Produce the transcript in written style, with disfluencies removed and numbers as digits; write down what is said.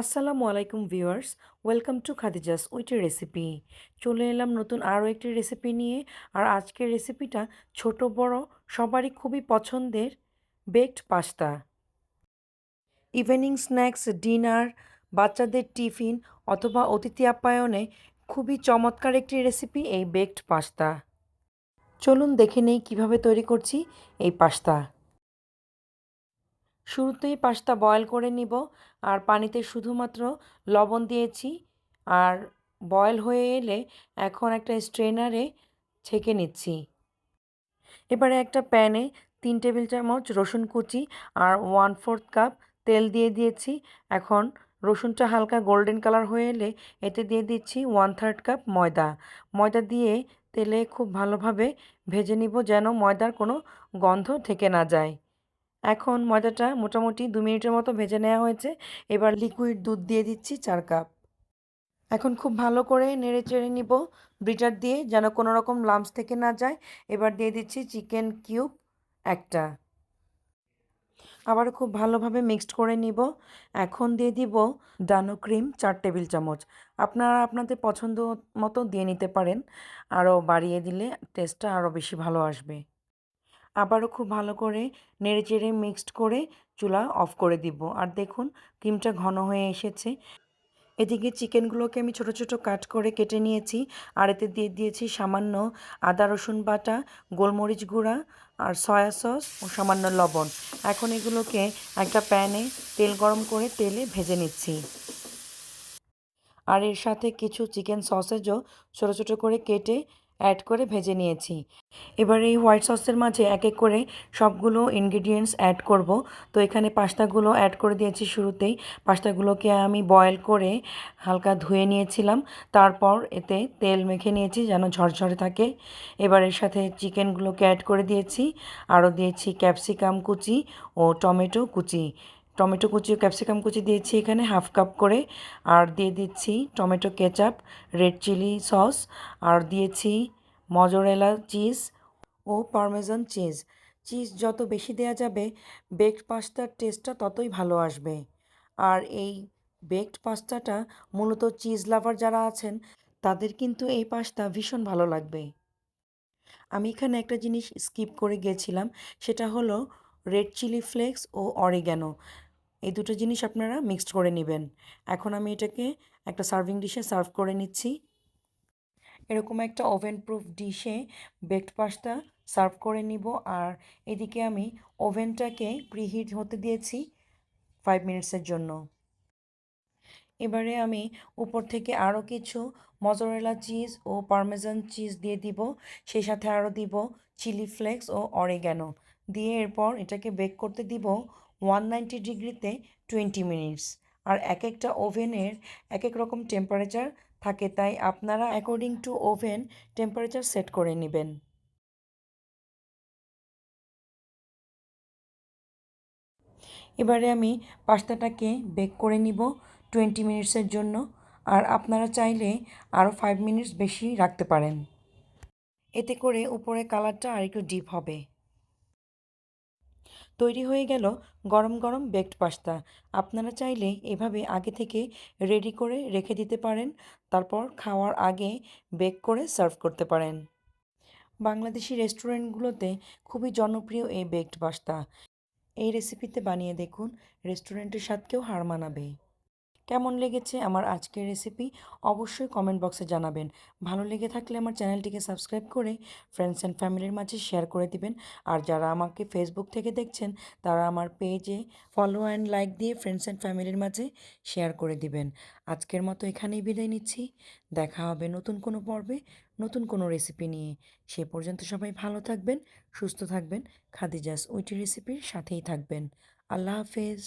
আসসালামু আলাইকুম viewers, welcome to Khadija's witty recipe. চলে এলাম নতুন আরও একটি রেসিপি নিয়ে। আর আজকের রেসিপিটা ছোট বড় সবারই খুবই পছন্দের baked pasta. Evening snacks, dinner, বাচ্চাদের টিফিন অথবা অতিথি আপ্যায়নে খুবই চমৎকার একটি রেসিপি এই বেকড পাস্তা। চলুন দেখে নেই কীভাবে তৈরি করছি এই পাস্তা। শুরুতেই পাস্তা বয়েল করে নিব। আর পানিতে শুধুমাত্র লবণ দিয়েছি। আর বয়েল হয়ে এলে এখন একটা স্ট্রেনারে ছেঁকে নিচ্ছি। এবারে একটা প্যানে 3 টেবিল চামচ রসুন কুচি আর 1/4 কাপ তেল দিয়ে দিয়েছি। এখন রসুনটা হালকা গোল্ডেন কালার হয়ে এলে এতে দিয়ে দিচ্ছি 1/3 কাপ ময়দা। ময়দা দিয়ে তেলে খুব ভালোভাবে ভেজে নিব যেন ময়দার কোনো গন্ধ থেকে না যায়। এখন ময়দাটা মোটামুটি 2 মিনিটের মতো ভেজে নেওয়া হয়েছে। এবার লিকুইড দুধ দিয়ে দিচ্ছি 4 কাপ। এখন খুব ভালো করে নেড়ে চেড়ে নিব ব্রিটার দিয়ে যেন কোনো রকম লাম্পস থেকে না যায়। এবার দিয়ে দিচ্ছি চিকেন কিউব একটা। আবারও খুব ভালোভাবে মিক্সড করে নিব। এখন দিয়ে দিব ডানো ক্রিম 4 টেবিল চামচ। আপনারা আপনাদের পছন্দ মতো দিয়ে নিতে পারেন, আরও বাড়িয়ে দিলে টেস্টটা আরও বেশি ভালো আসবে। আবারও খুব ভালো করে নেড়েচেড়ে মিক্সড করে চুলা অফ করে দিব। আর দেখুন ক্রিমটা ঘন হয়ে এসেছে। এদিকে চিকেনগুলোকে আমি ছোট ছোট কাট করে কেটে নিয়েছি। আর এতে দিয়ে দিয়েছি সামান্য আদা রসুন বাটা, গোলমরিচ গুঁড়া আর সয়া সস ও সামান্য লবণ। এখন এগুলোকে একটা প্যানে তেল গরম করে তেলে ভেজে নিচ্ছি। আর এর সাথে কিছু চিকেন সসেজও ছোটো ছোটো করে কেটে অ্যাড করে ভেজে নিয়েছি। এবার এই হোয়াইট সসের মাঝে এক এক করে সবগুলো ইনগ্রিডিয়েন্টস অ্যাড করব। তো এখানে পাস্তাগুলো অ্যাড করে দিয়েছি শুরুতেই। পাস্তাগুলোকে আমি বয়েল করে হালকা ধুয়ে নিয়েছিলাম। তারপর এতে তেল মেখে নিয়েছি যেন ঝরঝরে থাকে। এবার এর সাথে চিকেনগুলোকে অ্যাড করে দিয়েছি। আরও দিয়েছি ক্যাপসিকাম কুচি ও টমেটো কুচি। টমেটো কুচি ও ক্যাপসিকাম কুচি দিয়েছি এখানে 1/2 কাপ করে। আর দিয়ে দিচ্ছি tomato ketchup, red chilli sauce, আর দিয়েছি মজরেলা চিজ ও পারমেজান চিজ। চিজ যত বেশি দেওয়া যাবে বেকড পাস্তার টেস্টটা ততই ভালো আসবে। আর এই বেকড পাস্তাটা মূলত চিজ লাভার যারা আছেন তাদের কিন্তু এই পাস্তা ভীষণ ভালো লাগবে। আমি এখানে একটা জিনিস স্কিপ করে গিয়েছিলাম, সেটা হলো রেড চিলি ফ্লেক্স ও অরিগ্যানো। এই দুটো জিনিস আপনারা মিক্সড করে নেবেন। এখন আমি এটাকে একটা সার্ভিং ডিশে সার্ভ করে নিচ্ছি। এরকম একটা ওভেন প্রুফ ডিশে বেকড পাস্তা সার্ভ করে নিব। আর এদিকে আমি ওভেনটাকে প্রিহিট হতে দিয়েছি 5 মিনিটসের জন্য। এবারে আমি উপর থেকে আরও কিছু মজরেলা চিজ ও পারমেজান চিজ দিয়ে দিব। সেই সাথে আরও দিব চিলি ফ্লেক্স ও অরিগ্যানো দিয়ে এরপর এটাকে বেক করতে দিব 190 ডিগ্রিতে 20 মিনিটস। আর এক একটা ওভেনের এক এক রকম টেম্পারেচার থাকে, তাই আপনারা according to oven temperature set করে নেবেন। এবারে আমি পাস্তাটাকে বেক করে নিব 20 মিনিটসের জন্য। আর আপনারা চাইলে আরও 5 মিনিটস বেশি রাখতে পারেন, এতে করে উপরে কালারটা আরেকটু ডিপ হবে। তৈরি হয়ে গেল গরম গরম বেকড পাস্তা। আপনারা চাইলে এভাবে আগে থেকে রেডি করে রেখে দিতে পারেন, তারপর খাওয়ার আগে বেক করে সার্ভ করতে পারেন। বাংলাদেশি রেস্টুরেন্টগুলোতে খুবই জনপ্রিয় এই বেকড পাস্তা। এই রেসিপিতে বানিয়ে দেখুন, রেস্টুরেন্টের স্বাদকেও হার মানাবে। কেমন লেগেছে আমার আজকের রেসিপি অবশ্যই কমেন্ট বক্সে জানাবেন। ভালো লেগে থাকলে আমার চ্যানেলটিকে সাবস্ক্রাইব করে ফ্রেন্ডস অ্যান্ড ফ্যামিলির মাঝে শেয়ার করে দিবেন। আর যারা আমাকে ফেসবুক থেকে দেখছেন তারা আমার পেজে ফলো অ্যান্ড লাইক দিয়ে ফ্রেন্ডস অ্যান্ড ফ্যামিলির মাঝে শেয়ার করে দিবেন। আজকের মতো এখানেই বিদায় নিচ্ছি। দেখা হবে নতুন কোনো পর্বে নতুন কোনো রেসিপি নিয়ে। সে পর্যন্ত সবাই ভালো থাকবেন, সুস্থ থাকবেন, খাদিজাস উইটি রেসিপির সাথেই থাকবেন। আল্লাহ হাফেজ।